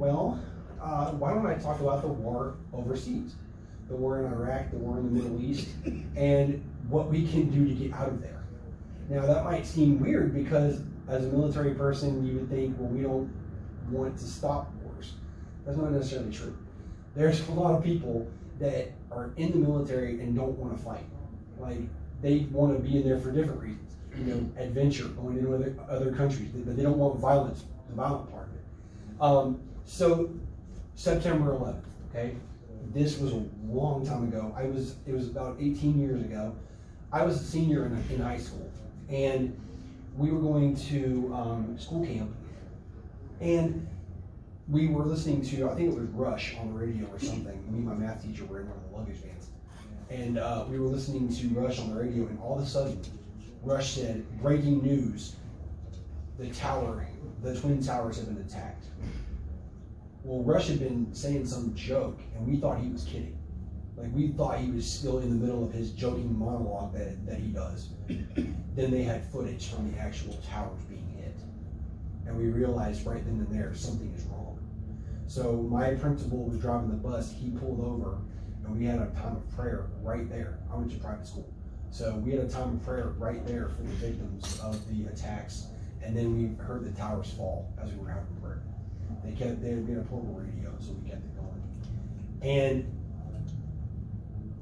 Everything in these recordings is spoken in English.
Well, why don't I talk about the war overseas? The war in Iraq, the war in the Middle East, and what we can do to get out of there. Now, that might seem weird because as a military person, you would think, well, we don't want to stop wars. That's not necessarily true. There's a lot of people that are in the military and don't want to fight. Like, they want to be in there for different reasons. You know, adventure, going into other countries, but they don't want violence, the violent part of it. So, September 11th, okay? This was a long time ago. It was about 18 years ago. I was a senior in high school, and we were going to school camp, and we were listening to, I think it was Rush on the radio or something. Me and my math teacher were in one of the luggage vans, and we were listening to Rush on the radio, and all of a sudden, Rush said, breaking news, the Twin Towers have been attacked. Well, Rush had been saying some joke, and we thought he was kidding. Like, we thought he was still in the middle of his joking monologue that he does. Then they had footage from the actual towers being hit. And we realized right then and there, something is wrong. So my principal was driving the bus, he pulled over, and we had a time of prayer right there. I went to private school. So we had a time of prayer right there for the victims of the attacks, and then we heard the towers fall as we were having prayer. They had a portable radio, so we kept it going. And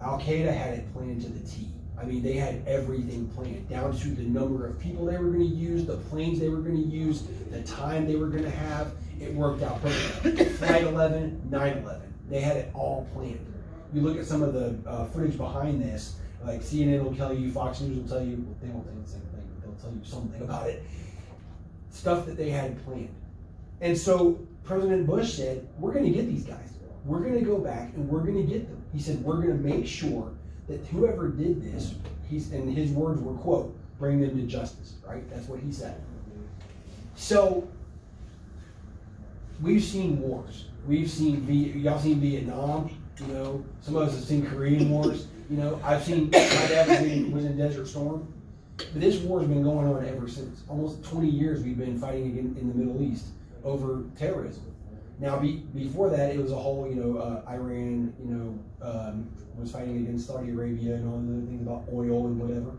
Al-Qaeda had it planned to the T. I mean, they had everything planned, down to the number of people they were going to use, the planes they were going to use, the time they were going to have. It worked out perfectly. Flight 11, 9/11. They had it all planned. You look at some of the footage behind this, like CNN will tell you, Fox News will tell you, they won't tell you the same thing, but they'll tell you something about it. Stuff that they had planned. And so President Bush said, we're going to get these guys. We're going to go back and we're going to get them. He said, we're going to make sure that whoever did this, and his words were, quote, bring them to justice, right? That's what he said. So we've seen wars. We've seen, y'all seen Vietnam, you know, some of us have seen Korean wars, you know, I've seen, my dad was in Desert Storm. But this war has been going on ever since. Almost 20 years we've been fighting in the Middle East over terrorism. Now, before that, it was a whole, you know, Iran, you know, was fighting against Saudi Arabia and all the other things about oil and whatever.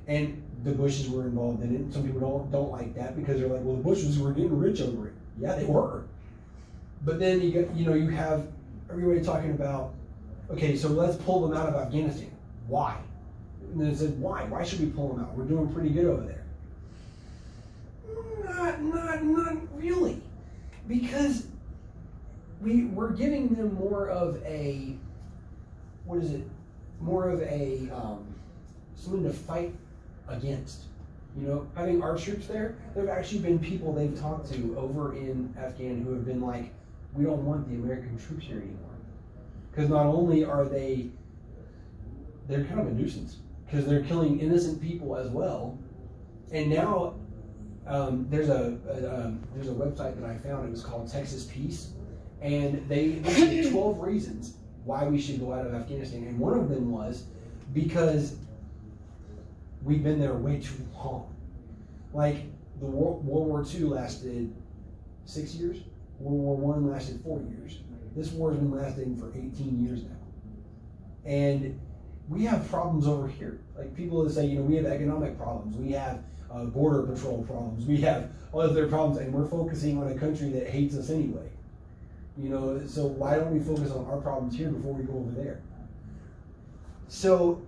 And the Bushes were involved in it. Some people don't like that because they're like, well, the Bushes were getting rich over it. Yeah, they were. But then you have everybody talking about, okay, so let's pull them out of Afghanistan. Why? And they said, why? Why should we pull them out? We're doing pretty good over there. Not really. Because we're giving them more of a, more of a, something to fight against. You know, having our troops there, there have actually been people they've talked to over in Afghan who have been like, we don't want the American troops here anymore. Because not only are they're kind of a nuisance, because they're killing innocent people as well. And now there's a website that I found. It was called Texas Peace, and they listed 12 reasons why we should go out of Afghanistan. And one of them was because we've been there way too long. Like the World War II lasted 6 years. World War I lasted 4 years. This war has been lasting for 18 years now. And we have problems over here. Like people that say, you know, we have economic problems. We have border patrol problems. We have all other problems, and we're focusing on a country that hates us anyway. You know, so why don't we focus on our problems here before we go over there? So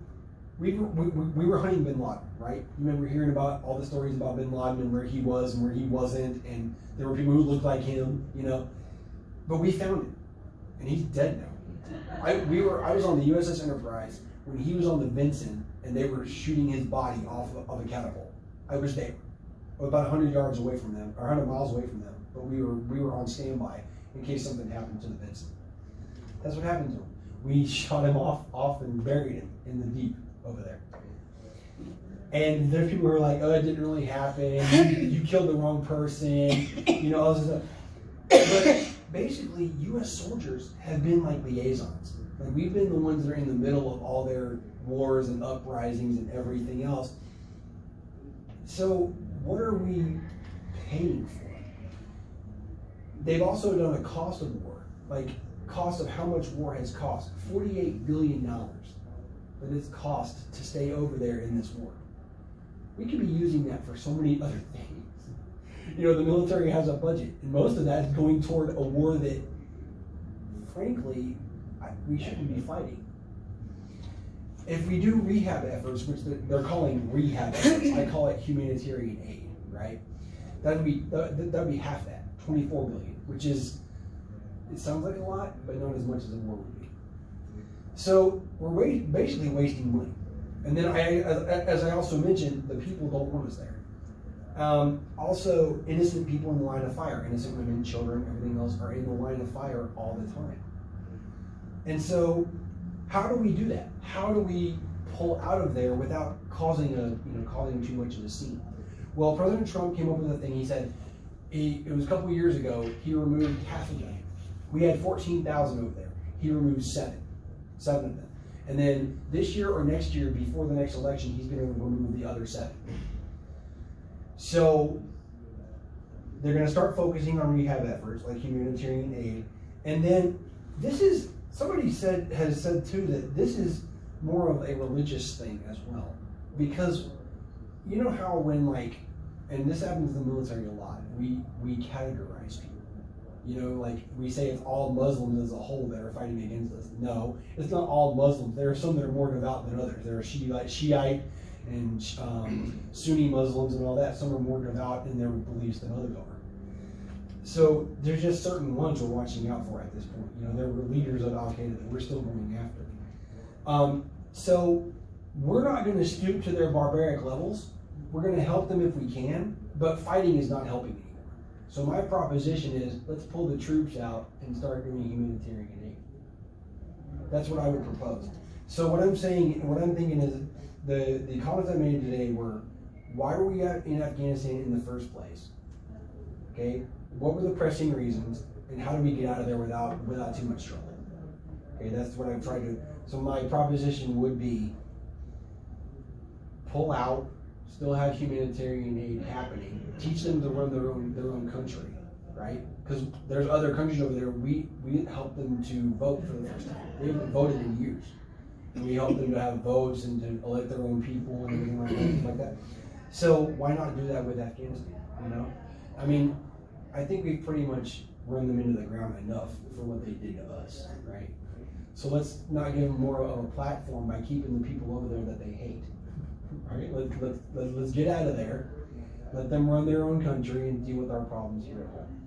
we were hunting Bin Laden, right? You remember hearing about all the stories about Bin Laden and where he was and where he wasn't, and there were people who looked like him, you know. But we found him, and he's dead now. I was on the USS Enterprise when he was on the Vinson, and they were shooting his body off of a catapult. I was there, about 100 yards away from them, or 100 miles away from them. But we were on standby in case something happened to the Vinson. That's what happened to him. We shot him off and buried him in the deep over there. And there's people who are like, oh, it didn't really happen. You killed the wrong person. You know, all this stuff. But basically, U.S. soldiers have been like liaisons. Like we've been the ones that are in the middle of all their wars and uprisings and everything else. So what are we paying for? They've also done a cost of war, like cost of how much war has cost, $48 billion that it's cost to stay over there in this war. We could be using that for so many other things. You know, the military has a budget, and most of that is going toward a war that, frankly, we shouldn't be fighting. If we do rehab efforts, which they're calling rehab efforts, I call it humanitarian aid, right? That'd be half that, 24 billion, which is, it sounds like a lot, but not as much as a war would be. So we're basically wasting money. And then as I also mentioned, the people don't want us there. Also, innocent people in the line of fire, innocent women, children, everything else are in the line of fire all the time. And so, how do we do that? How do we pull out of there without causing too much of a scene? Well, President Trump came up with a thing. He said, it was a couple of years ago, he removed half of them. We had 14,000 over there. He removed seven of them. And then this year or next year, before the next election, he's going to remove the other 7. So they're going to start focusing on rehab efforts like humanitarian aid. And then somebody has said too that this is more of a religious thing as well. Because you know how when and this happens in the military a lot, we categorize people. You know, like we say it's all Muslims as a whole that are fighting against us. No, it's not all Muslims. There are some that are more devout than others. There are Shiite and Sunni Muslims and all that. Some are more devout in their beliefs than others are. So there's just certain ones we're watching out for at this point. You know, there were leaders of Al-Qaeda that we're still going after. So we're not going to stoop to their barbaric levels. We're going to help them if we can, but fighting is not helping anymore. So my proposition is, let's pull the troops out and start doing humanitarian aid. That's what I would propose. So what I'm thinking is, the comments I made today were, why were we in Afghanistan in the first place? Okay, what were the pressing reasons, and how do we get out of there without too much trouble? Okay, that's what I'm trying to. So my proposition would be, pull out. Still have humanitarian aid happening. Teach them to run their own country, right? Because there's other countries over there. We help them to vote for the first time. They haven't voted in years, and we help them to have votes and to elect their own people and everything like that. So why not do that with Afghanistan? You know, I mean, I think we've pretty much run them into the ground enough for what they did to us, right? So let's not give them more of a platform by keeping the people over there that they hate. Right? Let's get out of there. Let them run their own country and deal with our problems here at home.